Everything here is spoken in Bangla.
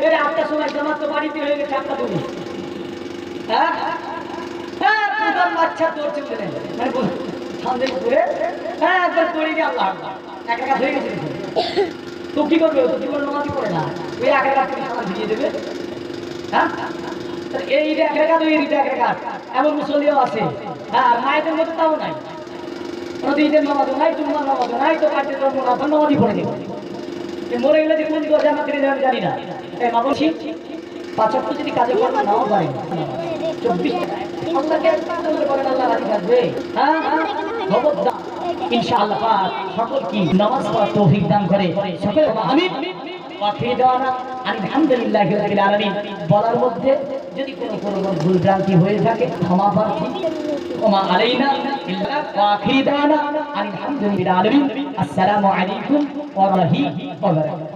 এর 8টার সময় জামাত তো বাড়িতে হয়ে গেছে 8টা তুমি হ্যাঁ হ্যাঁ দুজন বাচ্চা দৌড়ছে বলে মানে সামনে ঘুরে হ্যাঁ একবার পড়ে গিয়ে আল্লাহ এক একা হয়ে গেছে তো কি করবে তো জীবন নামাজই পড়ে না ওই এক একা তুমি সামান দিয়ে দেবে হ্যাঁ এই এক একা তো এই এক একা এমন মুসল্লিও আছে হ্যাঁ মায়েদের মধ্যে তাও নাই ঈদের নামাজও নাই জুম্মার নামাজও নাই তো বাড়িতে জন্ম না নামাজই পড়ে দেবে মরে গেলে যে কোন দিবসে আমরা ফিরে যাবেন জানি না তাই মা বলছি 5 ওয়াক্ত যদি কাজে কর্ম নাও পারে 24 আল্লাহকে বলেন আল্লাহ রাজি থাকবে হ্যাঁ খবরদার ইনশাআল্লাহ পাক সকল কি নামাজ পড়ার তৌফিক দান করে সকলে আমিন ওয়াখির দাওয়ানা আলহামদুলিল্লাহি রাব্বিল আলামিন বলার মধ্যে যদি কোনো ভুল ভ্রান্তি হয়ে থাকে ক্ষমা প্রার্থী ওমা আলাইনা ইল্লা ওয়াখির দাওয়ানা আলহামদুলিল্লাহি রাব্বিল আলামিন আসসালামু আলাইকুম ওয়া রাহমাতুল্লাহি ওয়া বারাকাতুহু